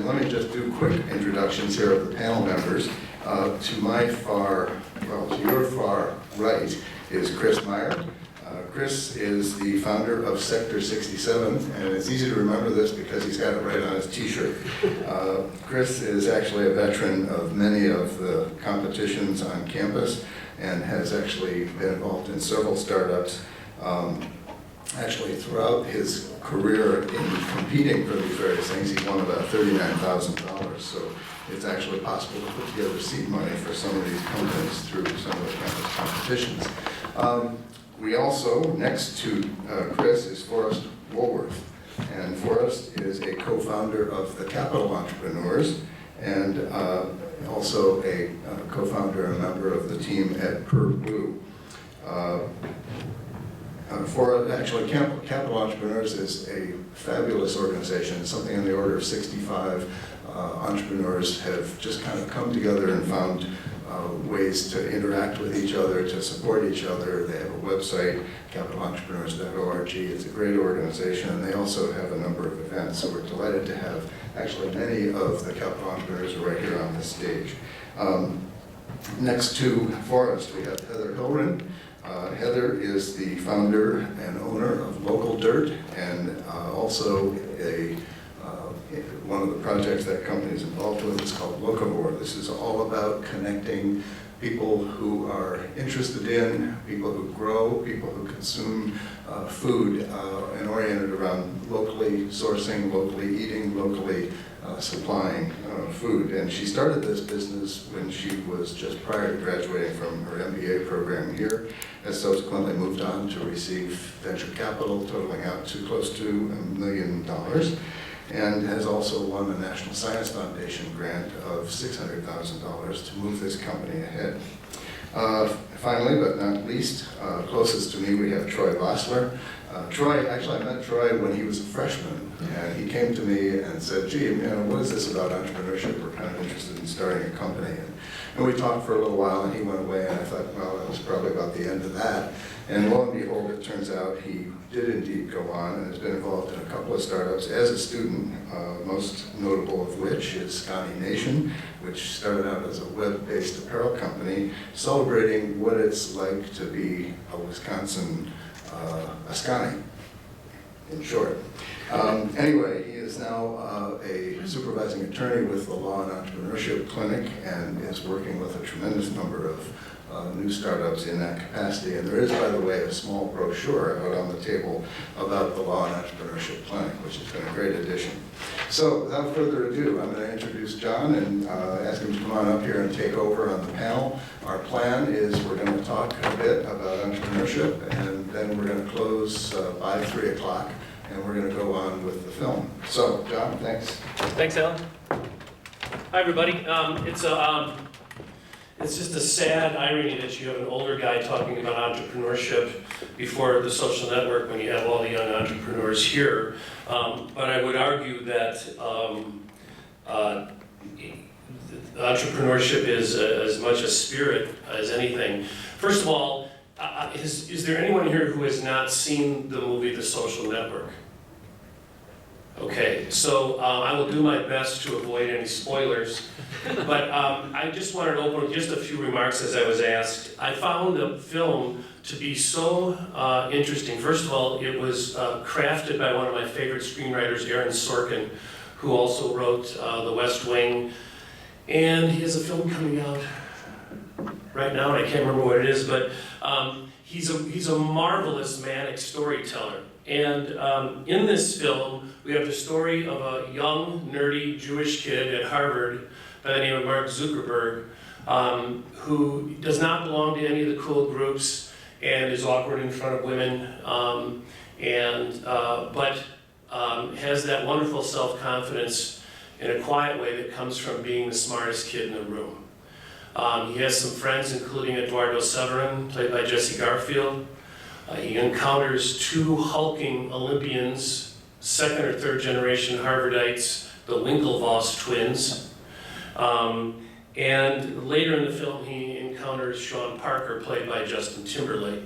And let me just do quick introductions here of the panel members. To my far, well, to your far right is Chris Meyer. Chris is the founder of Sector 67, and it's easy to remember this because he's got it right on his t-shirt. Chris is actually a veteran of many of the competitions on campus and has actually been involved in several startups. Actually, throughout his career in competing for these various things, he won about $39,000. So it's actually possible to put together seed money for some of these companies through some of the campus competitions. We also, next to Chris, is Forrest Woolworth. And Forrest is a co-founder of the Capital Entrepreneurs and also a co-founder and member of the team at PerBlue. Actually, Capital Entrepreneurs is a fabulous organization. Something in the order of 65 entrepreneurs have just kind of come together and found ways to interact with each other, to support each other. They have a website, capitalentrepreneurs.org. It's a great organization, and they also have a number of events. So we're delighted to have actually many of the Capital Entrepreneurs right here on this stage. Next to Forrest, we have Heather Hilleren. Heather is the founder and owner of Local Dirt, and also one of the projects that company is involved with is called Locavore. This is all about connecting people who are interested in, people who grow, people who consume food, and oriented around locally sourcing, locally eating, locally supplying food. And she started this business when she was just prior to graduating from her MBA program here, has subsequently moved on to receive venture capital totaling out to close to $1 million, and has also won a National Science Foundation grant of $600,000 to move this company ahead. Finally, but not least, closest to me, we have Troy Vossler. I met Troy when he was a freshman, and he came to me and said, gee, what is this about entrepreneurship? We're kind of interested in starting a company. And we talked for a little while, and he went away, and I thought, well, that was probably about the end of that. And lo and behold, it turns out he did indeed go on and has been involved in a couple of startups as a student, most notable of which is Sconnie Nation, which started out as a web-based apparel company celebrating what it's like to be a Wisconsin Sconnie, in short. Anyway, he is now a supervising attorney with the Law and Entrepreneurship Clinic and is working with a tremendous number of new startups in that capacity. And there is, by the way, a small brochure out on the table about the Law and Entrepreneurship Clinic, which has been a great addition. So without further ado, I'm going to introduce John and ask him to come on up here and take over on the panel. Our plan is we're going to talk a bit about entrepreneurship, and then we're going to close by 3 o'clock, and we're going to go on with the film. So, John, thanks. Thanks, Alan. Hi, everybody. It's just a sad irony that you have an older guy talking about entrepreneurship before the social network when you have all the young entrepreneurs here. But I would argue that entrepreneurship is as much a spirit as anything. First of all, is there anyone here who has not seen the movie The Social Network? Okay, so I will do my best to avoid any spoilers, but I just wanted to open with just a few remarks as I was asked. I found the film to be so interesting. First of all, it was crafted by one of my favorite screenwriters, Aaron Sorkin, who also wrote The West Wing, and he has a film coming out right now, and I can't remember what it is, but he's a marvelous manic storyteller. And in this film, we have the story of a young, nerdy Jewish kid at Harvard by the name of Mark Zuckerberg, who does not belong to any of the cool groups and is awkward in front of women, but has that wonderful self-confidence in a quiet way that comes from being the smartest kid in the room. He has some friends, including Eduardo Severin, played by Jesse Garfield. He encounters two hulking Olympians, second or third generation Harvardites, the Winklevoss twins. And later in the film, he encounters Sean Parker, played by Justin Timberlake.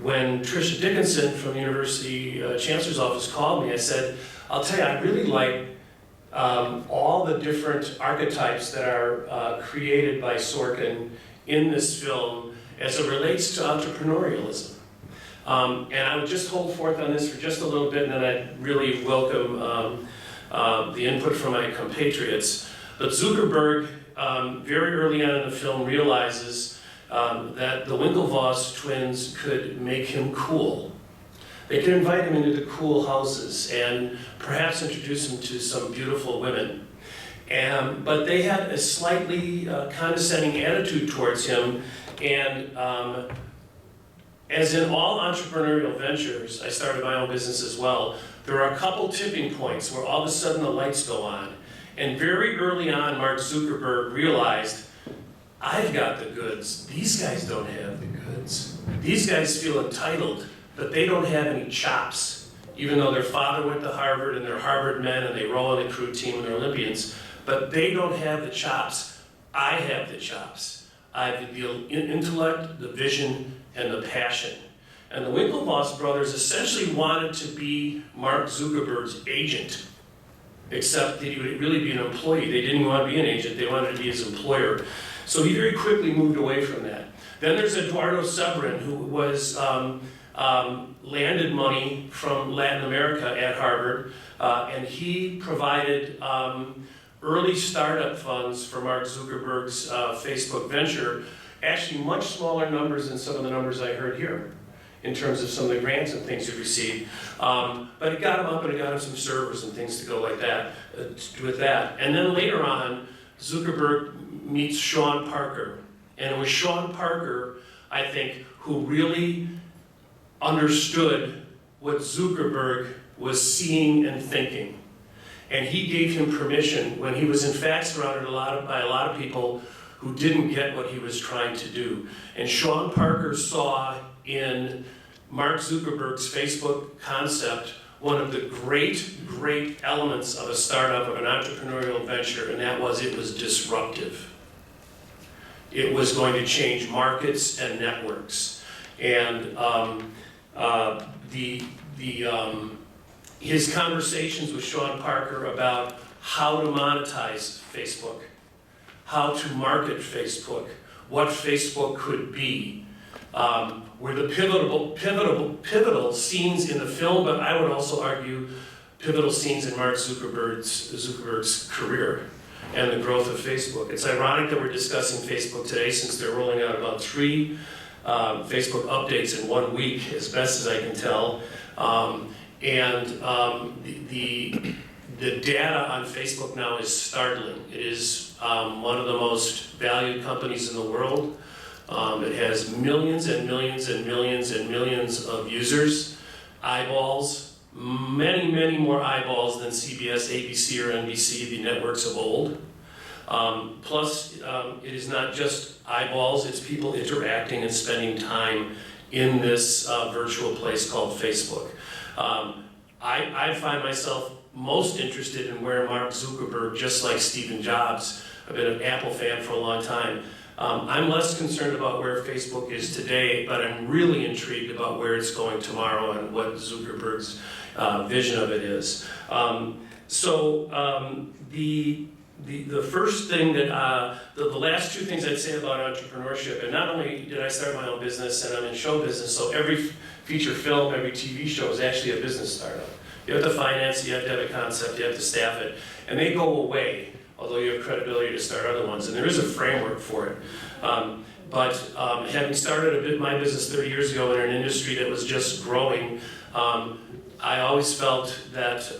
When Tricia Dickinson from the University Chancellor's Office called me, I said, I'll tell you, I really like all the different archetypes that are created by Sorkin in this film as it relates to entrepreneurialism. And I would just hold forth on this for just a little bit, and then I'd really welcome the input from my compatriots. But Zuckerberg, very early on in the film, realizes that the Winklevoss twins could make him cool. They could invite him into the cool houses and perhaps introduce him to some beautiful women. But they had a slightly condescending attitude towards him, and as in all entrepreneurial ventures, I started my own business as well, there are a couple tipping points where all of a sudden the lights go on. And very early on, Mark Zuckerberg realized, I've got the goods. These guys don't have the goods. These guys feel entitled, but they don't have any chops. Even though their father went to Harvard and they're Harvard men and they row on the crew team and they're Olympians, but they don't have the chops. I have the chops. I have the intellect, the vision, and the passion. And the Winklevoss brothers essentially wanted to be Mark Zuckerberg's agent, except that he would really be an employee. They didn't want to be an agent, they wanted to be his employer. So he very quickly moved away from that. Then there's Eduardo Severin, who was landed money from Latin America at Harvard, and he provided early startup funds for Mark Zuckerberg's Facebook venture, actually much smaller numbers than some of the numbers I heard here, in terms of some of the grants and things he received. But it got him up and it got him some servers and things to go like that, with that. And then later on, Zuckerberg meets Sean Parker. And it was Sean Parker, I think, who really understood what Zuckerberg was seeing and thinking. And he gave him permission when he was in fact surrounded by a lot of people who didn't get what he was trying to do. And Sean Parker saw in Mark Zuckerberg's Facebook concept one of the great elements of a startup, of an entrepreneurial venture, and that was it was disruptive. It was going to change markets and networks. And his conversations with Sean Parker about how to monetize Facebook, how to market Facebook, what Facebook could be, were the pivotal scenes in the film, but I would also argue pivotal scenes in Mark Zuckerberg's career and the growth of Facebook. It's ironic that we're discussing Facebook today, since they're rolling out about 3 Facebook updates in 1 week, as best as I can tell. The data on Facebook now is startling. It is one of the most valued companies in the world. It has millions and millions and millions and millions of users, eyeballs, many more eyeballs than CBS, ABC, or NBC, the networks of old. Plus, it is not just eyeballs, it's people interacting and spending time in this virtual place called Facebook. I find myself most interested in where Mark Zuckerberg, just like Stephen Jobs, I've been an Apple fan for a long time. I'm less concerned about where Facebook is today, but I'm really intrigued about where it's going tomorrow and what Zuckerberg's vision of it is. The first thing that, the last 2 things I'd say about entrepreneurship, and not only did I start my own business and I'm in show business, so every feature film, every TV show is actually a business startup. You have to finance, you have to have a concept, you have to staff it, and they go away, although you have credibility to start other ones, and there is a framework for it. Having started my business 30 years ago in an industry that was just growing, I always felt that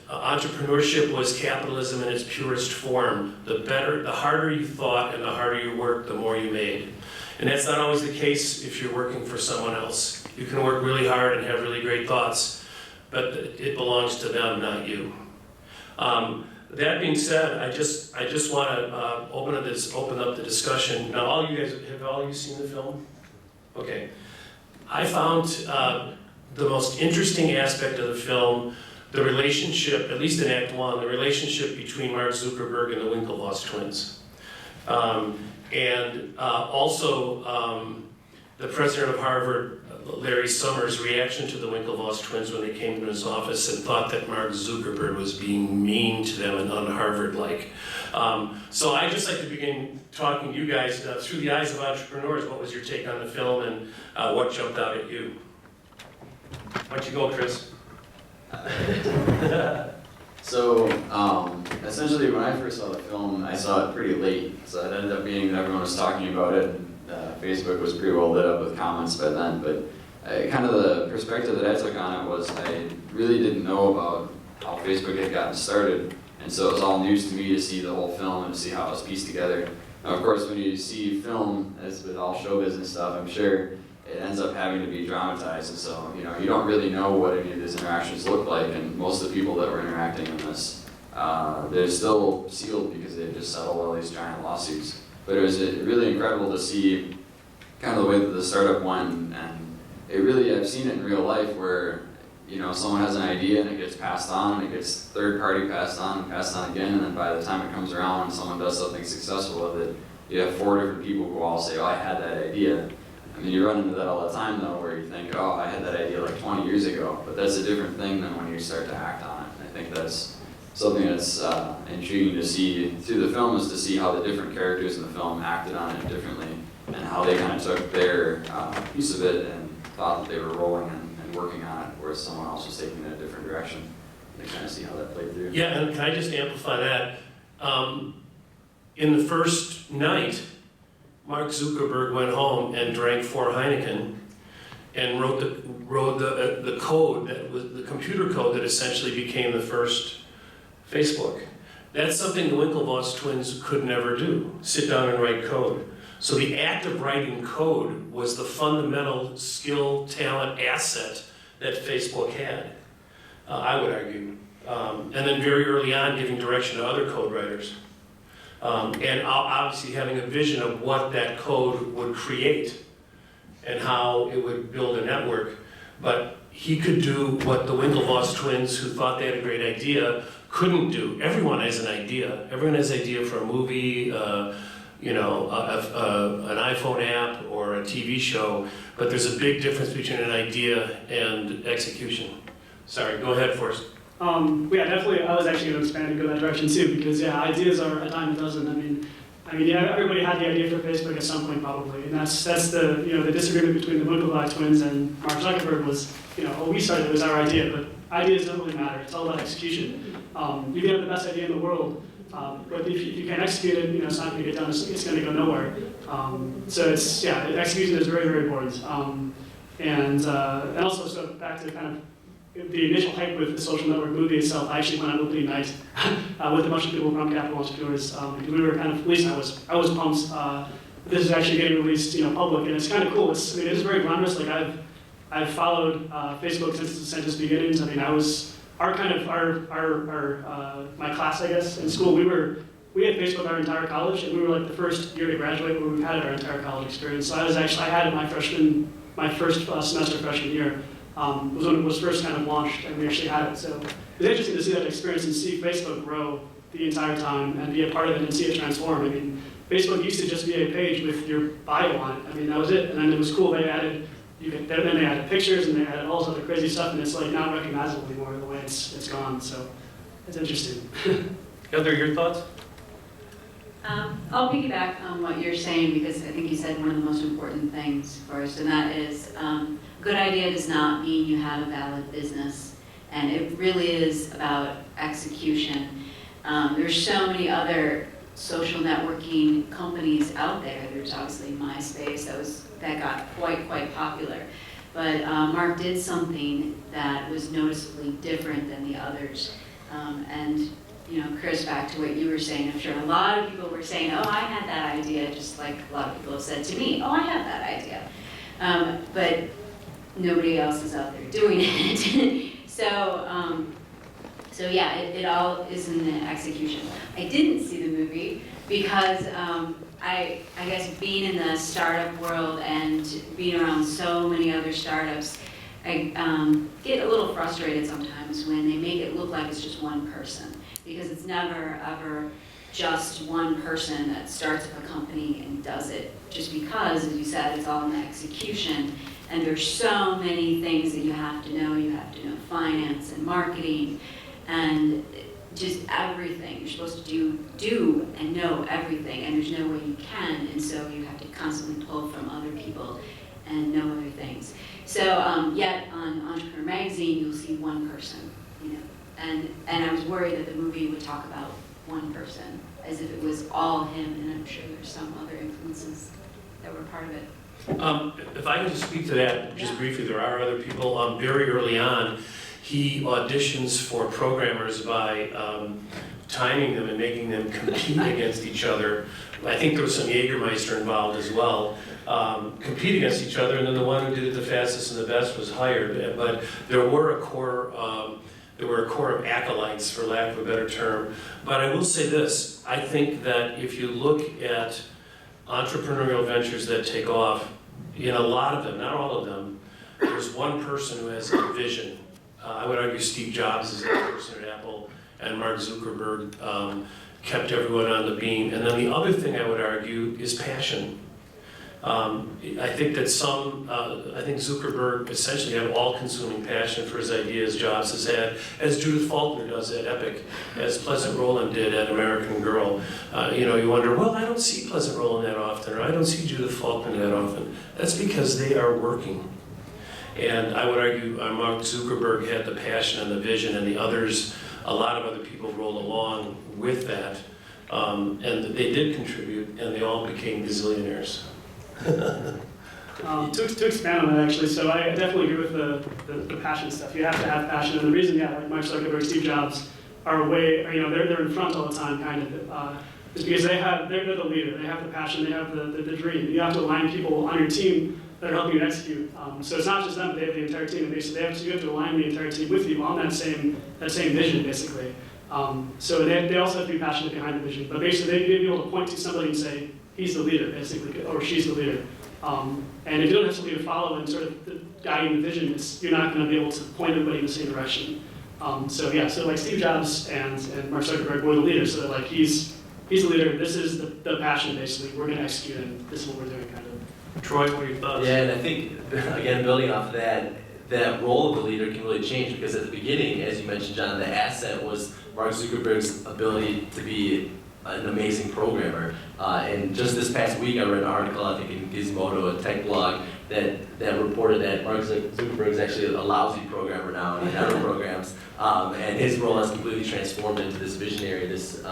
entrepreneurship was capitalism in its purest form. The harder you thought and the harder you worked, the more you made. And that's not always the case if you're working for someone else. You can work really hard and have really great thoughts, but it belongs to them, not you. That being said, I just want to open up the discussion. Now, have all of you seen the film? Okay. I found the most interesting aspect of the film, the relationship, at least in Act 1, the relationship between Mark Zuckerberg and the Winklevoss twins. Also, the president of Harvard Larry Summers' reaction to the Winklevoss twins when they came to his office and thought that Mark Zuckerberg was being mean to them and un-Harvard-like. So I'd just like to begin talking to you guys through the eyes of entrepreneurs. What was your take on the film, and what jumped out at you? Why don't you go, Chris? So, essentially when I first saw the film, I saw it pretty late. So it ended up being that everyone was talking about it, and Facebook was pretty well lit up with comments by then. But kind of the perspective that I took on it was I really didn't know about how Facebook had gotten started. And so it was all news to me to see the whole film and to see how it was pieced together. Now, of course, when you see film, as with all show business stuff, I'm sure it ends up having to be dramatized, and so you don't really know what any of these interactions look like, and most of the people that were interacting in this, they're still sealed because they've just settled all these giant lawsuits. But it was really incredible to see kind of the way that the startup went, and it really, I've seen it in real life where someone has an idea and it gets passed on, and it gets third party passed on again, and then by the time it comes around and someone does something successful with it, you have 4 different people who all say, oh, I had that idea. I mean, you run into that all the time, though, where you think, oh, I had that idea like 20 years ago, but that's a different thing than when you start to act on it. And I think that's something that's intriguing to see through the film, is to see how the different characters in the film acted on it differently, and how they kind of took their piece of it and thought that they were rolling and working on it, whereas someone else was taking it in a different direction. And kind of see how that played through. Yeah, and can I just amplify that? In the first night, Mark Zuckerberg went home and drank 4 Heineken and wrote the code, that was the computer code that essentially became the first Facebook. That's something the Winklevoss twins could never do, sit down and write code. So the act of writing code was the fundamental skill, talent, asset that Facebook had, I would argue. And then very early on, giving direction to other code writers. And obviously having a vision of what that code would create and how it would build a network. But he could do what the Winklevoss twins, who thought they had a great idea, couldn't do. Everyone has an idea. Everyone has an idea for a movie, an iPhone app, or a TV show, but there's a big difference between an idea and execution. Sorry, go ahead, Forrest. Yeah, definitely. I was actually going to expand and go that direction too, because ideas are a dime a dozen. I mean, everybody had the idea for Facebook at some point probably, and that's the the disagreement between the Winklevoss twins and Mark Zuckerberg was, we started, it was our idea, but ideas don't really matter. It's all about execution. You can have the best idea in the world, but if you can't execute it, it's not going to get done. It's going to go nowhere. So execution is very, very important. And also, so back to kind of the initial hype with the Social Network movie itself, I actually went on opening night with a bunch of people from Capital Entrepreneurs. Because we were kind of, at least I was pumped. This is actually getting released, public, and it's kind of cool. It is very glamorous. Like I've followed Facebook since its beginnings. I mean, I was my class, I guess, in school. We had Facebook our entire college, and we were like the first year to graduate where we've had our entire college experience. So I had it my first semester freshman year. Was when it was first kind of launched, and we actually had it. So it was interesting to see that experience and see Facebook grow the entire time and be a part of it and see it transform. I mean, Facebook used to just be a page with your bio on it. I mean, that was it. And then it was cool. They added, then they added pictures and they added all this other crazy stuff, and it's like not recognizable anymore the way it's gone. So it's interesting. Heather, your thoughts? I'll piggyback on what you're saying, because I think you said one of the most important things first, and that is good idea does not mean you have a valid business, and it really is about execution. There's so many other social networking companies out there. There's obviously MySpace that got quite popular, but Mark did something that was noticeably different than the others, and Chris, back to what you were saying, I'm sure a lot of people were saying, oh, I had that idea, just like a lot of people have said to me, oh, I have that idea. But nobody else is out there doing it. So yeah, it all is in the execution. I didn't see the movie because I guess being in the startup world and being around so many other startups, I get a little frustrated sometimes when they make it look like it's just one person. Because it's never, ever just one person that starts up a company and does it. Just because, as you said, it's all in the execution. And there's so many things that you have to know. You have to know finance and marketing and just everything. You're supposed to do and know everything, and there's no way you can, and so you have to constantly pull from other people and know other things. So yet on Entrepreneur Magazine, you'll see one person, you know, and I was worried that the movie would talk about one person as if it was all him, and I'm sure there's some other influences that were part of it. If I can just speak to that just briefly, there are other people. Very early on, he auditions for programmers by timing them and making them compete against each other. I think there was some Jägermeister involved as well. Compete against each other, and then the one who did it the fastest and the best was hired. But there were a core of acolytes, for lack of a better term. But I will say this: I think that if you look at entrepreneurial ventures that take off, in a lot of them, not all of them, there's one person who has a vision. I would argue Steve Jobs is that person at Apple, and Mark Zuckerberg kept everyone on the beam. And then the other thing I would argue is passion. I think that I think Zuckerberg essentially had all-consuming passion for his ideas. Jobs has had, as Judith Faulkner does at Epic, as Pleasant Rowland did at American Girl. You wonder, well, I don't see Pleasant Rowland that often, or I don't see Judith Faulkner that often. That's because they are working. And I would argue Mark Zuckerberg had the passion and the vision, and the others, a lot of other people rolled along with that. And they did contribute, and they all became gazillionaires. To expand on that, actually, so I definitely agree with the passion stuff. You have to have passion, and the reason, like Mark Zuckerberg, Steve Jobs are they're in front all the time, kind of, is because they're the leader. They have the passion, they have the dream. You have to align people on your team that are helping you execute. So it's not just them; they have the entire team, and you have to align the entire team with you on that same vision, basically. So they also have to be passionate behind the vision, but basically they'd be able to point to somebody and say, he's the leader, basically, or she's the leader. And if you don't have somebody to follow and sort of guiding the vision, you're not going to be able to point everybody in the same direction. So like Steve Jobs and Mark Zuckerberg were the leaders, so like he's the leader, this is the passion, basically, we're going to execute, and this is what we're doing, kind of. Troy, what are your thoughts? Yeah, and I think, again, building off of that role of the leader can really change, because at the beginning, as you mentioned, John, the asset was Mark Zuckerberg's ability to be an amazing programmer. And just this past week, I read an article, I think in Gizmodo, a tech blog, that reported that Mark Zuckerberg is actually a lousy programmer now, and he never programs. And his role has completely transformed into this visionary, this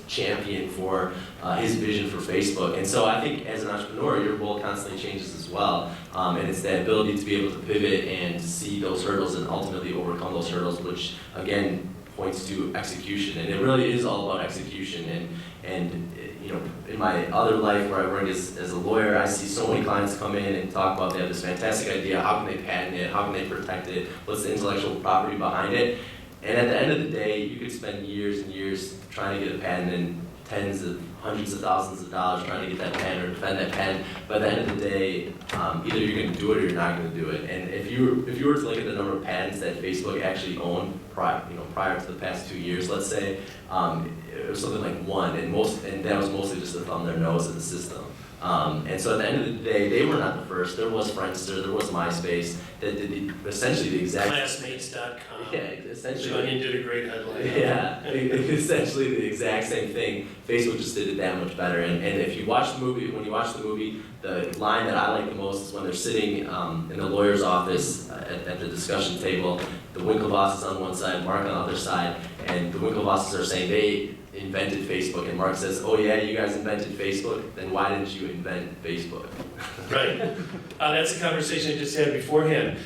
champion for his vision for Facebook. And so I think as an entrepreneur, your role constantly changes as well. And it's that ability to be able to pivot and see those hurdles and ultimately overcome those hurdles, which again points to execution. And it really is all about execution. And in my other life where I work as a lawyer, I see so many clients come in and talk about they have this fantastic idea, how can they patent it, how can they protect it, what's the intellectual property behind it. And at the end of the day, you could spend years and years trying to get a patent and hundreds of thousands of dollars trying to get that patent or defend that patent. But at the end of the day, either you're going to do it or you're not going to do it. And if you were to look at the number of patents that Facebook actually owned prior to the past 2 years, let's say, it was something like one, and that was mostly just to thumb their nose at the system. And so at the end of the day, they were not the first. There was Friendster, there was MySpace that did essentially the exact. Classmates.com. Yeah, essentially. Onion did a great headline. Yeah, essentially the exact same thing. Facebook just did it that much better. And if you watch the movie, the line that I like the most is when they're sitting in the lawyer's office at the discussion table. The Winklevosses on one side, Mark on the other side, and the Winklevosses are saying they invented Facebook, and Mark says, oh yeah, you guys invented Facebook, then why didn't you invent Facebook? Right. That's a conversation I just had beforehand.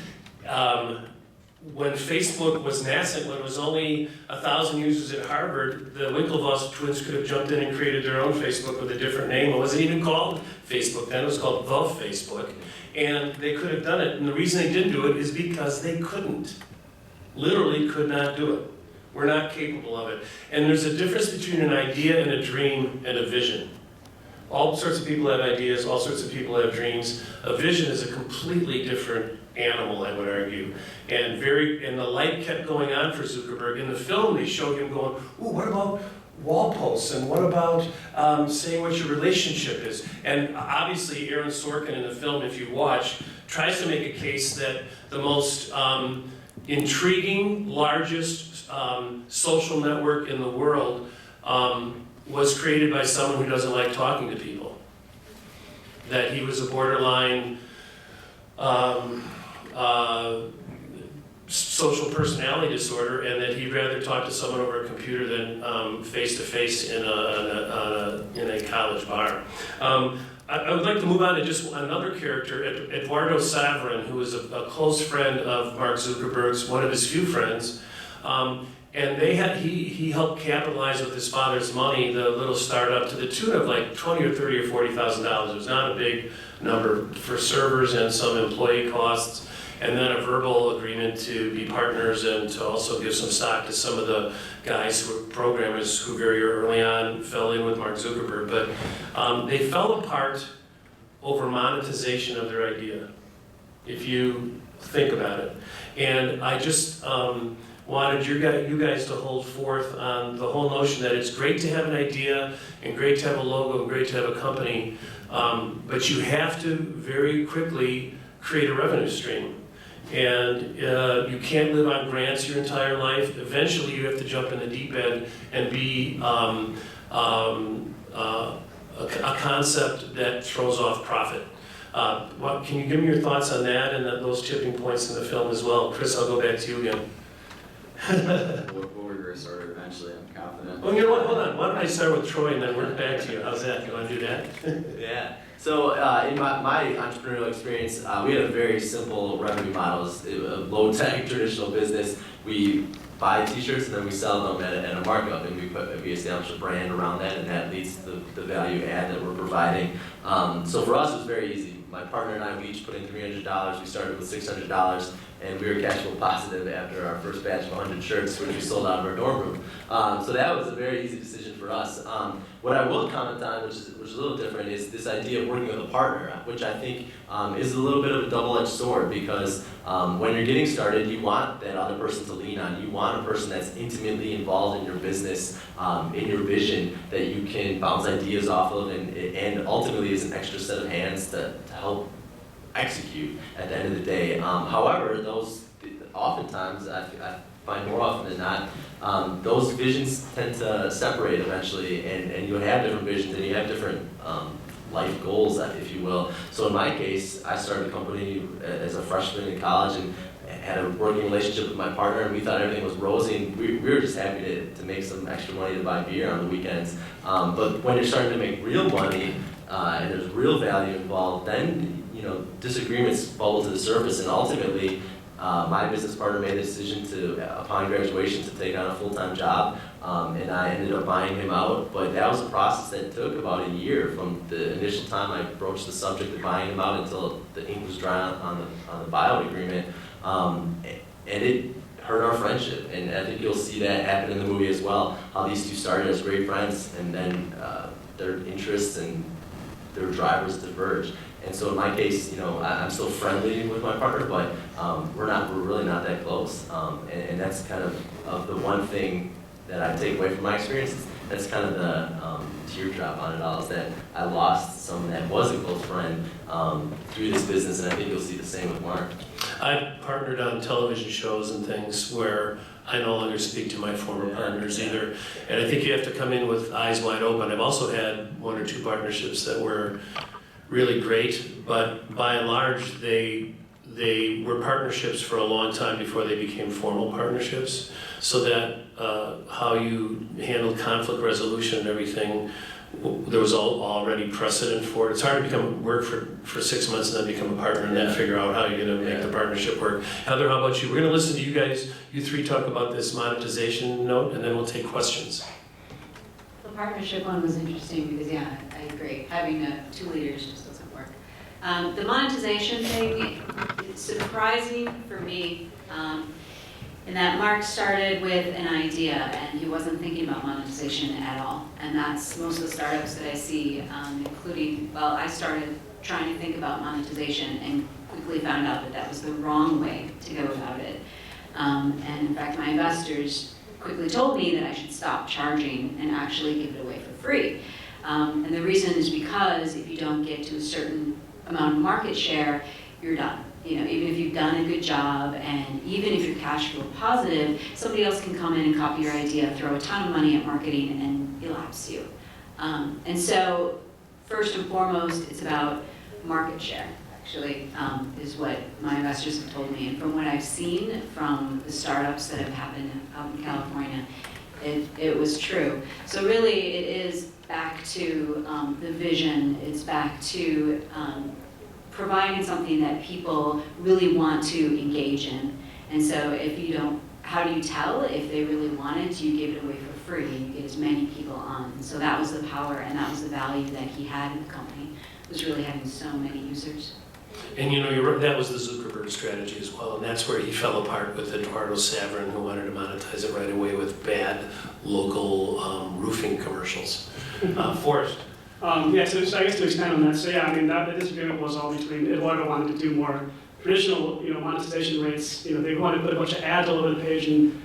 When Facebook was nascent, when it was only 1,000 users at Harvard, the Winklevoss twins could have jumped in and created their own Facebook with a different name. It wasn't even called Facebook then, it was called The Facebook. And they could have done it, and the reason they didn't do it is because they couldn't. Literally could not do it. We're not capable of it. And there's a difference between an idea and a dream and a vision. All sorts of people have ideas, all sorts of people have dreams. A vision is a completely different animal, I would argue. And the light kept going on for Zuckerberg. In the film, they showed him going, ooh, what wall posts, and what about saying what your relationship is? And obviously Aaron Sorkin in the film, if you watch, tries to make a case that the most intriguing, largest social network in the world was created by someone who doesn't like talking to people. That he was a borderline social personality disorder, and that he'd rather talk to someone over a computer than face-to-face in a college bar. I would like to move on to just another character, Eduardo Saverin, who was a close friend of Mark Zuckerberg's, one of his few friends. And he helped capitalize with his father's money the little startup to the tune of like $20 or $30 or $40,000. It was not a big number for servers and some employee costs, and then a verbal agreement to be partners and to also give some stock to some of the guys who were programmers who very early on fell in with Mark Zuckerberg. But they fell apart over monetization of their idea, if you think about it. And I just wanted you guys to hold forth on the whole notion that it's great to have an idea and great to have a logo and great to have a company, but you have to very quickly create a revenue stream. And you can't live on grants your entire life. Eventually you have to jump in the deep end and be a concept that throws off profit. Can you give me your thoughts on that and those tipping points in the film as well? Chris, I'll go back to you again. We'll reverse order eventually, I'm confident. Well, you know what, hold on. Why don't I start with Troy and then work back to you? How's that? You want to do that? Yeah. So in my entrepreneurial experience, we had a very simple revenue model. It was a low-tech traditional business. We buy t-shirts and then we sell them at a markup, and we establish a brand around that, and that leads to the value add that we're providing. So for us, it was very easy. My partner and I, we each put in $300. We started with $600, and we were cash flow positive after our first batch of 100 shirts, which we sold out of our dorm room. So that was a very easy decision for us. What I will comment on, which is a little different, is this idea of working with a partner, which I think is a little bit of a double-edged sword, because when you're getting started, you want that other person to lean on. You want a person that's intimately involved in your business, in your vision, that you can bounce ideas off of, and ultimately is an extra set of hands to help execute at the end of the day. However, those oftentimes, I find more often than not, those visions tend to separate eventually, and you have different visions and you have different life goals, if you will. So in my case, I started a company as a freshman in college and had a working relationship with my partner, and we thought everything was rosy, and we were just happy to make some extra money to buy beer on the weekends. But when you're starting to make real money and there's real value involved, then disagreements bubble to the surface, and ultimately my business partner made a decision upon graduation to take on a full-time job, and I ended up buying him out. But that was a process that took about a year from the initial time I broached the subject of buying him out until the ink was dry on the buyout agreement, and it hurt our friendship. And I think you'll see that happen in the movie as well, how these two started as great friends, and then their interests and their drivers diverged. And so in my case, I'm still friendly with my partner, but we're really not that close. And that's kind of the one thing that I take away from my experience. That's kind of the teardrop on it all, is that I lost someone that was a close friend through this business, and I think you'll see the same with Mark. I've partnered on television shows and things where I no longer speak to my former partners either. And I think you have to come in with eyes wide open. I've also had one or two partnerships that were really great, but by and large, they were partnerships for a long time before they became formal partnerships, so that how you handled conflict resolution and everything, there was already precedent for it. It's hard to work for 6 months and then become a partner and then figure out how you're gonna make the partnership work. Heather, how about you? We're gonna listen to you guys, you three talk about this monetization note, and then we'll take questions. The partnership one was interesting because, yeah, I agree. Having two leaders just doesn't work. The monetization thing, it's surprising for me in that Mark started with an idea and he wasn't thinking about monetization at all. And that's most of the startups that I see, including, I started trying to think about monetization and quickly found out that that was the wrong way to go about it. And in fact, my investors quickly told me that I should stop charging and actually give it away for free. And the reason is because if you don't get to a certain amount of market share, you're done. You know, even if you've done a good job and even if you're cash flow positive, somebody else can come in and copy your idea, throw a ton of money at marketing and elapse you. And so first and foremost, it's about market share, actually, is what my investors have told me. And from what I've seen from the startups that have happened out in California, it was true. So really it is back to the vision, it's back to providing something that people really want to engage in. And so if you don't, how do you tell if they really want it? You give it away for free and you get as many people on. And so that was the power and that was the value that he had in the company, was really having so many users. And you know, that was the Zuckerberg strategy as well, and that's where he fell apart with Eduardo Saverin, who wanted to monetize it right away with bad local roofing commercials. Forrest? Yeah, so I guess to expand on that, so yeah, I mean, the disagreement was all between Eduardo wanted to do more traditional, monetization rates. They wanted to put a bunch of ads all over the page and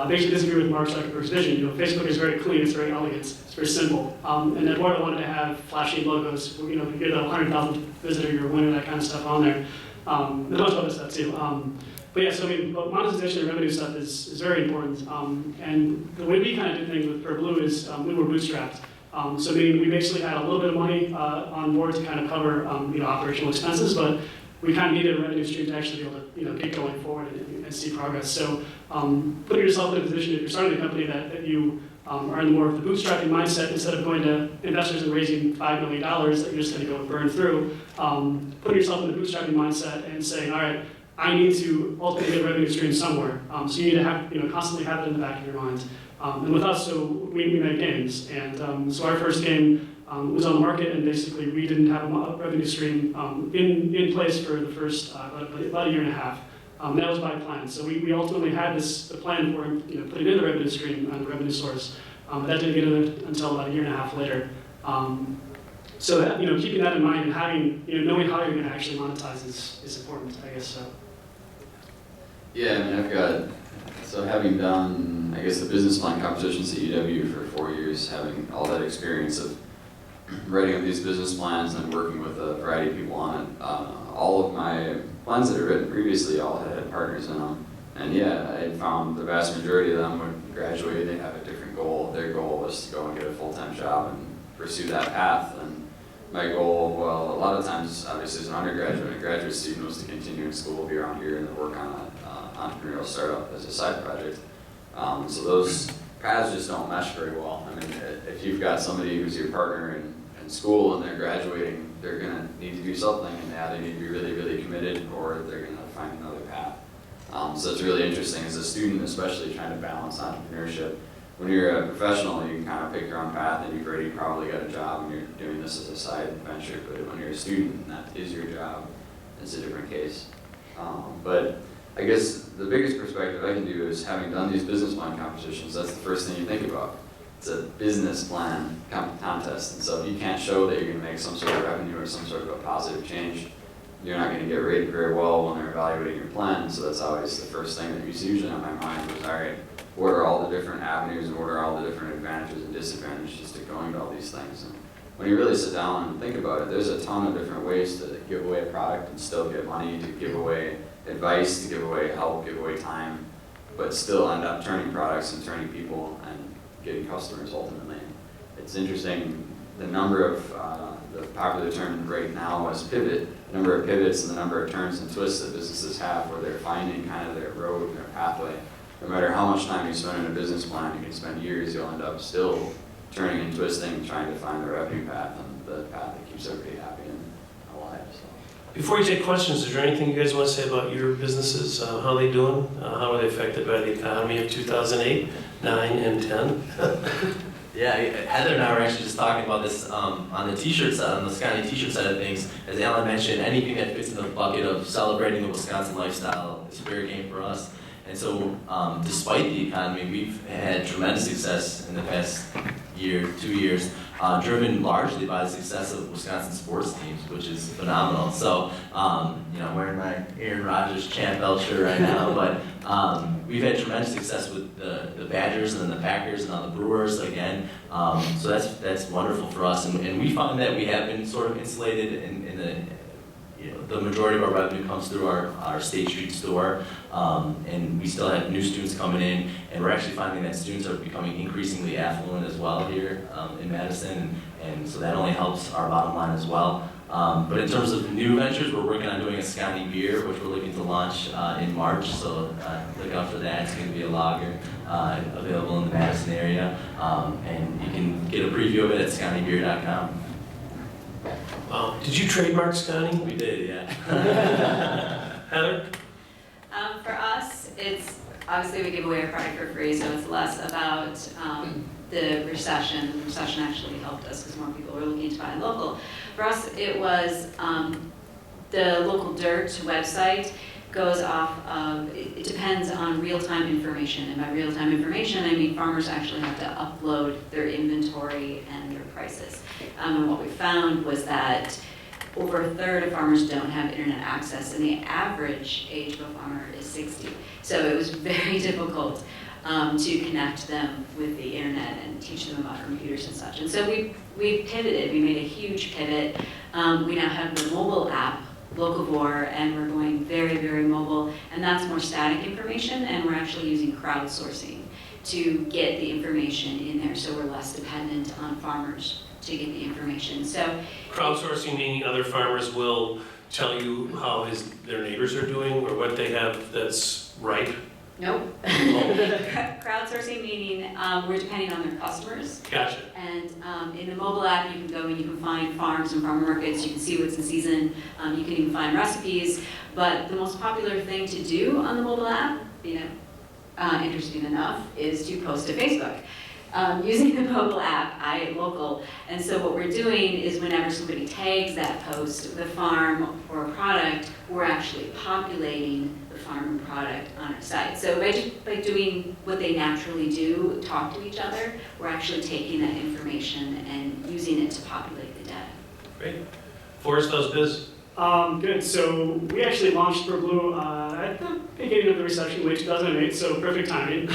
basically disagree with Mark Zuckerberg's vision. Facebook is very clean, it's very elegant, it's very simple. And Eduardo wanted to have flashy logos, you get a 100,000 visitor, you're a winner, that kind of stuff on there. And a bunch of other stuff too. But yeah, so I mean, monetization and revenue stuff is very important. And the way we kind of did things with PerBlue is we were bootstrapped. So I mean, we basically had a little bit of money on board to kind of cover operational expenses, but we kind of needed a revenue stream to actually be able to get going forward and see progress. So putting yourself in a position, if you're starting a company that you are in more of the bootstrapping mindset, instead of going to investors and raising $5 million that you're just going to go and burn through, putting yourself in the bootstrapping mindset and saying, all right, I need to ultimately get a revenue stream somewhere. So you need to have, constantly have it in the back of your mind. And with us, so we make games. And so our first game was on the market, and basically we didn't have a revenue stream in place for the first about a year and a half. That was by plan. So we ultimately had the plan for putting in the revenue stream and the revenue source. But that didn't get in until about a year and a half later. So that, keeping that in mind and having, knowing how you're going to actually monetize is important, I guess so. Yeah, I mean, having done, I guess, the business plan competitions at UW for 4 years, having all that experience of writing up these business plans and working with a variety of people on it, all of my plans that I've written previously all had partners in them. And yeah, I found the vast majority of them would graduate, they have a different goal. Their goal was to go and get a full-time job and pursue that path. And my goal, well, a lot of times, obviously as an undergraduate and a graduate student, was to continue in school, be around here, and then work on an entrepreneurial startup as a side project. So those paths just don't mesh very well. I mean, if you've got somebody who's your partner in school and they're graduating, they're going to need to do something, and they need to be really, really committed, or they're going to find another path. So it's really interesting as a student, especially trying to balance entrepreneurship. When you're a professional, you can kind of pick your own path, and you've already probably got a job and you're doing this as a side venture. But when you're a student and that is your job, it's a different case. But I guess the biggest perspective I can do is, having done these business plan competitions, that's the first thing you think about. It's a business plan contest, and so if you can't show that you're going to make some sort of revenue or some sort of a positive change, you're not going to get rated very well when they're evaluating your plan. So that's always the first thing that was usually on my mind was, all right, what are all the different avenues and what are all the different advantages and disadvantages to going to all these things? And when you really sit down and think about it, there's a ton of different ways to give away a product and still get money, to give away advice, to give away help, give away time, but still end up turning products and turning people and getting customers ultimately. It's interesting, the number of, the popular term right now is pivot, the number of pivots and the number of turns and twists that businesses have where they're finding kind of their road, their pathway. No matter how much time you spend in a business plan, you can spend years, you'll end up still turning and twisting, trying to find the revenue path and the path that keeps everybody happy and alive. So. Before you take questions, is there anything you guys want to say about your businesses? How are they doing? How are they affected by the economy of 2008, 9, and 10? Yeah, Heather and I were actually just talking about this on the t-shirt side, on the Sconnie t-shirt side of things. As Alan mentioned, anything that fits in the bucket of celebrating the Wisconsin lifestyle is fair game for us. And so, despite the economy, we've had tremendous success in the past year, 2 years, driven largely by the success of Wisconsin sports teams, which is phenomenal. So, I'm wearing my Aaron Rodgers champ belt shirt right now, but we've had tremendous success with the Badgers and then the Packers and now the Brewers again. So that's wonderful for us, and we find that we have been sort of insulated in the majority of our revenue comes through our State Street store, and we still have new students coming in, and we're actually finding that students are becoming increasingly affluent as well here in Madison, and so that only helps our bottom line as well. But in terms of new ventures, we're working on doing a Sconnie beer, which we're looking to launch in March, so look out for that. It's going to be a lager available in the Madison area, and you can get a preview of it at sconniebeer.com. Did you trademark Sconnie? We did, yeah. Heather? For us, it's, obviously we give away our product for free, so it's less about the recession. The recession actually helped us because more people were looking to buy local. For us, it was the Local Dirt website goes off of, it depends on real-time information. And by real-time information, I mean farmers actually have to upload their inventory and their prices. And what we found was that over a third of farmers don't have internet access, and the average age of a farmer is 60. So it was very difficult to connect them with the internet and teach them about computers and such. And so we pivoted, we made a huge pivot. We now have the mobile app, Locavore, and we're going very, very mobile, and that's more static information, and we're actually using crowdsourcing to get the information in there, so we're less dependent on farmers to get the information. So Crowdsourcing meaning other farmers will tell you how their neighbors are doing or what they have that's right? nope. Crowdsourcing meaning we're depending on their customers. Gotcha. And in the mobile app, you can go and you can find farms and farmer markets. You can see what's in season. You can even find recipes. But the most popular thing to do on the mobile app, interesting enough, is to post to Facebook. Using the mobile app, iLocal. And so what we're doing is whenever somebody tags that post, the farm or a product, we're actually populating the farm and product on our site. So by doing what they naturally do, talk to each other, we're actually taking that information and using it to populate the data. Great. Forrest, how's biz? Good. So we actually launched PerBlue at the beginning of the recession, late 2008. So perfect timing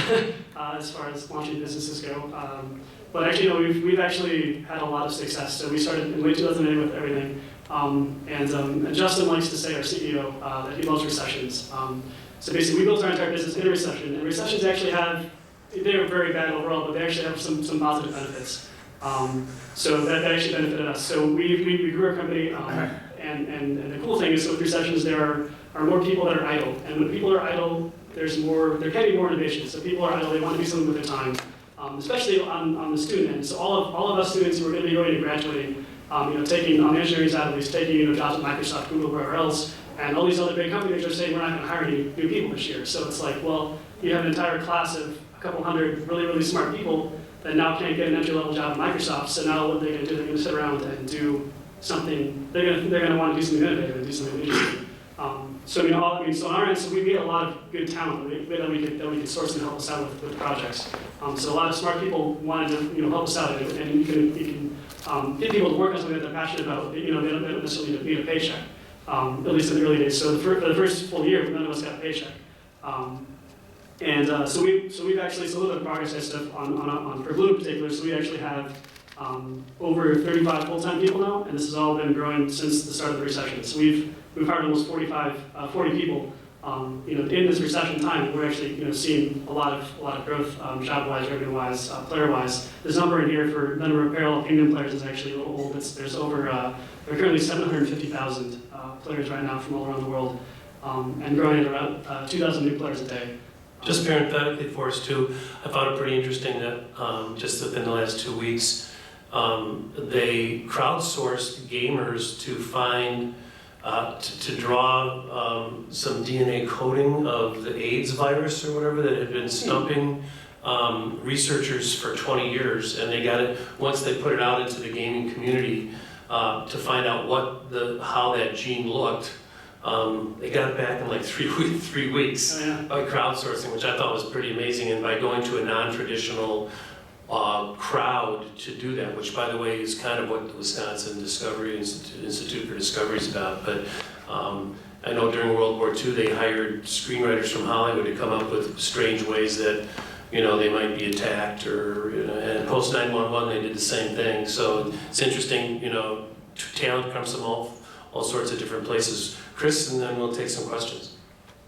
as far as launching businesses go. But actually, we've actually had a lot of success. So we started in late 2008 with everything. And Justin likes to say, our CEO, that he loves recessions. So basically, we built our entire business in a recession. And recessions actually they're very bad overall, but they actually have some positive benefits. So that actually benefited us. So we grew our company. And the cool thing is, so with recessions, there are more people that are idle. And when people are idle, there can be more innovation. So people are idle, they want to do something with their time, especially on the student end. So all of us students who are going to be going and graduating, taking on the engineering side at least, taking jobs at Microsoft, Google, wherever else, and all these other big companies are saying we're not going to hire any new people this year. So it's like, well, you have an entire class of a couple hundred really, really smart people that now can't get an entry-level job at Microsoft. So now what are they going to do? They're going to sit around and do something. They're going to want to do something innovative and do something interesting. So on our end, so we get a lot of good talent that we could source and help us out with projects. So a lot of smart people wanted to help us out, and you can get people to work on something that they're passionate about. They don't necessarily need a paycheck, at least in the early days. So for the first full year, none of us got a paycheck. So we've actually, so a little bit of progress and stuff on PerBlue in particular. So we actually have over 35 full-time people now, and this has all been growing since the start of the recession. So we've hired almost 40 people. In this recession time, we're actually seeing a lot of growth, job-wise, revenue-wise, player-wise. This number in here for the number of parallel kingdom players is actually a little old. There's over there are currently 750,000 players right now from all around the world, and growing at around 2,000 new players a day. Just parenthetically for us too, I found it pretty interesting that just within the last 2 weeks, they crowdsourced gamers to find, to draw some DNA coding of the AIDS virus or whatever that had been stumping researchers for 20 years, and they got it, once they put it out into the gaming community, to find out how that gene looked. They got it back in like 3 weeks Oh, yeah. by crowdsourcing, which I thought was pretty amazing, and by going to a non-traditional crowd to do that, which by the way is kind of what the Wisconsin Institute for Discovery is about. But I know during World War II they hired screenwriters from Hollywood to come up with strange ways that they might be attacked, or and post 911 they did the same thing. So it's interesting, talent comes from all sorts of different places. Chris, and then we'll take some questions.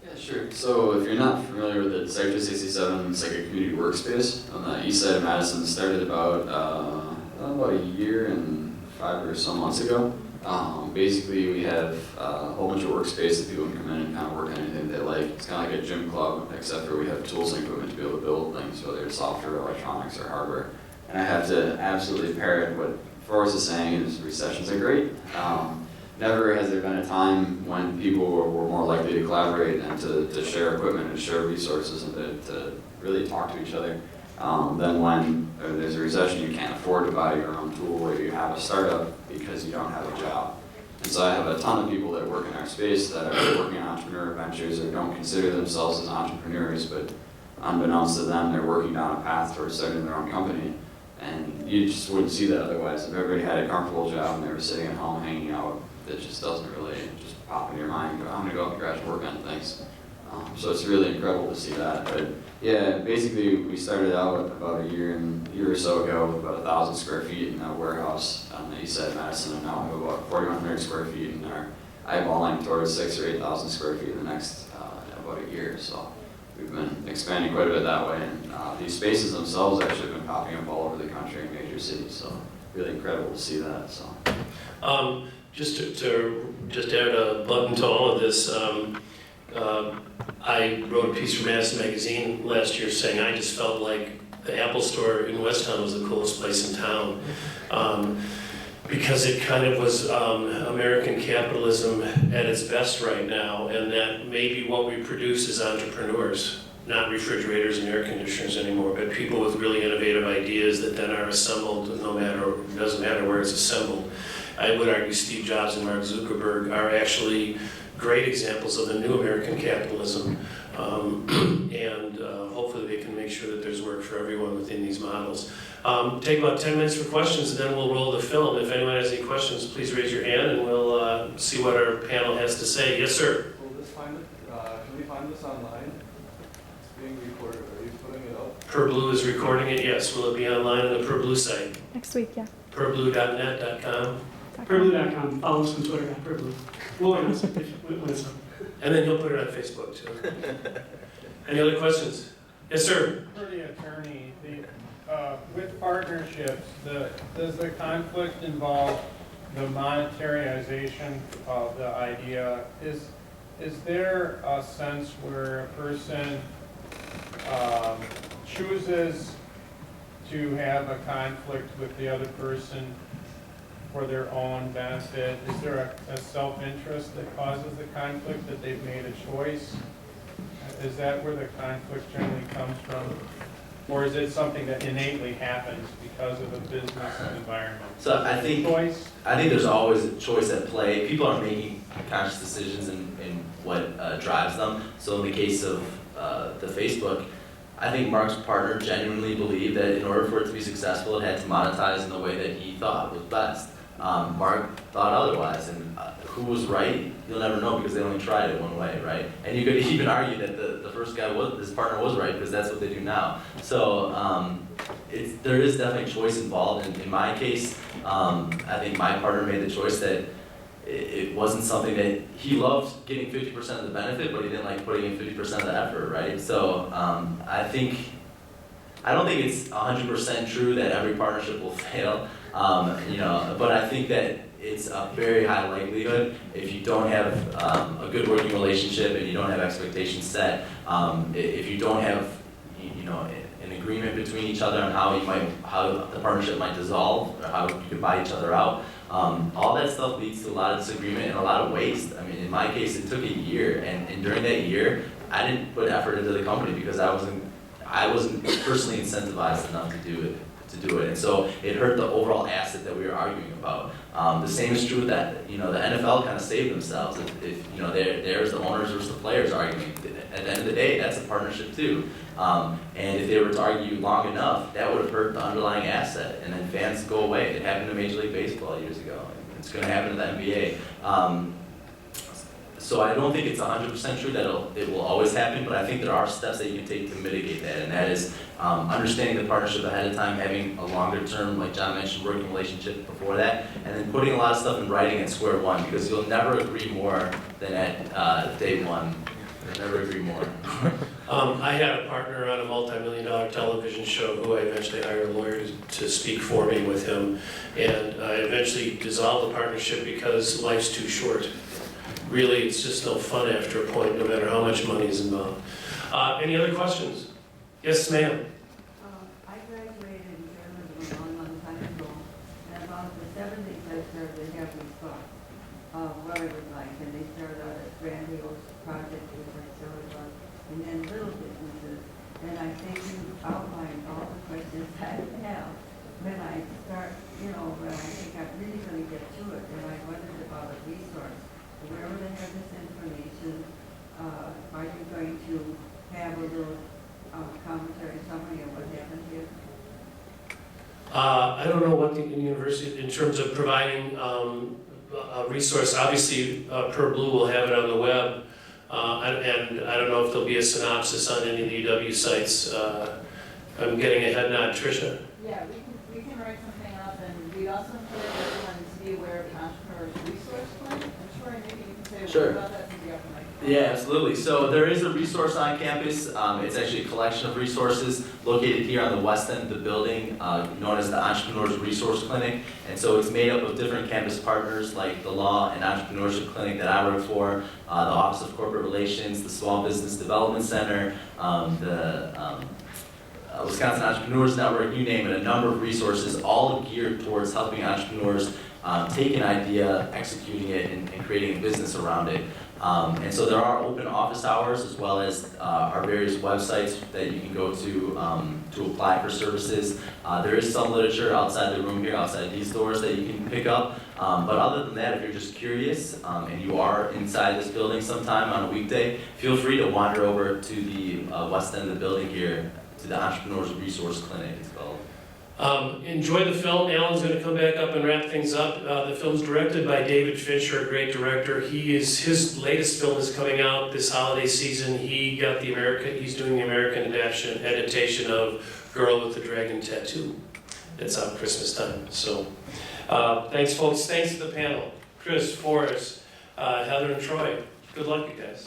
Yeah, sure. So if you're not familiar with it, Sector 67, it's like a community workspace on the east side of Madison. Started about a year and 5 or so months ago. Basically, we have a whole bunch of workspace that people can come in and kind of work on anything they like. It's kind of like a gym club, except for we have tools and equipment to be able to build things, whether it's software, electronics, or hardware. And I have to absolutely parrot what Forrest is saying, is recessions are great. Never has there been a time when people were more likely to collaborate and to share equipment and share resources and to really talk to each other than when there's a recession. You can't afford to buy your own tool, or you have a startup because you don't have a job. And so I have a ton of people that work in our space that are working on entrepreneur ventures or don't consider themselves as entrepreneurs, but unbeknownst to them, they're working down a path towards starting their own company. And you just wouldn't see that otherwise. If everybody had a comfortable job and they were sitting at home hanging out, that just doesn't really just pop into your mind and go, I'm going to go out in the garage and work on things. So it's really incredible to see that. But yeah, basically we started out about a year or so ago with about 1,000 square feet in a warehouse on the east side of Madison, and now we have about 4,100 square feet and are eyeballing towards 6,000 or 8,000 square feet in the next about a year. So we've been expanding quite a bit that way, and these spaces themselves actually have been popping up all over the country in major cities. So really incredible to see that. So. Just to add a button to all of this, I wrote a piece for Madison Magazine last year saying I just felt like the Apple Store in Westtown was the coolest place in town, because it kind of was American capitalism at its best right now, and that maybe what we produce is entrepreneurs, not refrigerators and air conditioners anymore, but people with really innovative ideas that then are assembled doesn't matter where it's assembled. I would argue Steve Jobs and Mark Zuckerberg are actually great examples of the new American capitalism, and hopefully they can make sure that there's work for everyone within these models. Take about 10 minutes for questions, and then we'll roll the film. If anyone has any questions, please raise your hand, and we'll see what our panel has to say. Yes, sir? Can we find this online? It's being recorded. Are you putting it up? PerBlue is recording it, yes. Will it be online on the PerBlue site? Next week, yeah. PerBlue.net.com. PerBlue.com. Follow us on Twitter at PerBlue. We'll announce it when it's up. And then you'll put it on Facebook too. Any other questions? Yes, sir? For the attorney, with partnerships, does the conflict involve the monetarization of the idea? Is there a sense where a person chooses to have a conflict with the other person for their own benefit? Is there a self-interest that causes the conflict, that they've made a choice? Is that where the conflict generally comes from? Or is it something that innately happens because of a business environment? So I think there's always a choice at play. People are making conscious decisions in what drives them. So in the case of the Facebook, I think Mark's partner genuinely believed that in order for it to be successful, it had to monetize in the way that he thought was best. Mark thought otherwise, and who was right, you'll never know because they only tried it one way, right? And you could even argue that the first guy his partner was right because that's what they do now. So there is definitely choice involved. In my case, I think my partner made the choice that it wasn't something that he loved getting 50% of the benefit, but he didn't like putting in 50% of the effort, right? So I don't think it's 100% true that every partnership will fail, but I think that it's a very high likelihood if you don't have a good working relationship and you don't have expectations set, if you don't have an agreement between each other on how the partnership might dissolve or how you can buy each other out. All that stuff leads to a lot of disagreement and a lot of waste. I mean, in my case, it took a year, and during that year, I didn't put effort into the company because I wasn't personally incentivized enough to do it. to do it. And so it hurt the overall asset that we were arguing about. The same is true that, you know, the NFL kind of saved themselves. If you know, there's the owners versus the players arguing. At the end of the day, that's a partnership too. And if they were to argue long enough, that would have hurt the underlying asset, and then fans go away. It happened to Major League Baseball years ago. It's going to happen to the NBA. So I don't think it's 100% true that it will always happen, but I think there are steps that you can take to mitigate that, and that is understanding the partnership ahead of time, having a longer term, like John mentioned, working relationship before that, and then putting a lot of stuff in writing at square one, because you'll never agree more than at day one. You'll never agree more. I had a partner on a multi-million-dollar television show who I eventually hired a lawyer to speak for me with him, and I eventually dissolved the partnership because life's too short. Really, it's just no fun after a point, no matter how much money is involved. Any other questions? Yes, ma'am. I graduated in journalism a long time ago, and about the 70s I started to have these thoughts of what it was like, and they started out as grandiose projects, which I started on, and then little businesses, and I think you outlined all the questions I have when I start, you know, when I think I'm really going to get to it, and I wondered about a resource. Wherever they have this information, are you going to have a little commentary summary of what happened here? I don't know what the university, in terms of providing a resource, obviously PerBlue will have it on the web, and I don't know if there'll be a synopsis on any of the UW sites. I'm getting a head nod. Tricia? Yeah, we can write something up, and we also encourage everyone to be aware of the Entrepreneur's Resource Plan. I'm sure maybe you can say a Sure. word about that to the upper mic. Yeah, absolutely. So there is a resource on campus. It's actually a collection of resources located here on the west end of the building, known as the Entrepreneurs Resource Clinic. And so it's made up of different campus partners like the Law and Entrepreneurship Clinic that I work for, the Office of Corporate Relations, the Small Business Development Center, the Wisconsin Entrepreneurs Network, you name it, a number of resources all geared towards helping entrepreneurs take an idea, executing it, and creating a business around it. And so there are open office hours, as well as our various websites that you can go to apply for services. There is some literature outside the room here, outside these doors, that you can pick up. But other than that, if you're just curious and you are inside this building sometime on a weekday, feel free to wander over to the west end of the building here, to the Entrepreneurs Resource Clinic, it's called. Enjoy the film. Alan's going to come back up and wrap things up. The film's directed by David Fincher, a great director. His latest film is coming out this holiday season. He's doing the American adaptation of Girl with the Dragon Tattoo. It's out Christmas time. So, thanks folks. Thanks to the panel. Chris, Forrest, Heather and Troy. Good luck, you guys.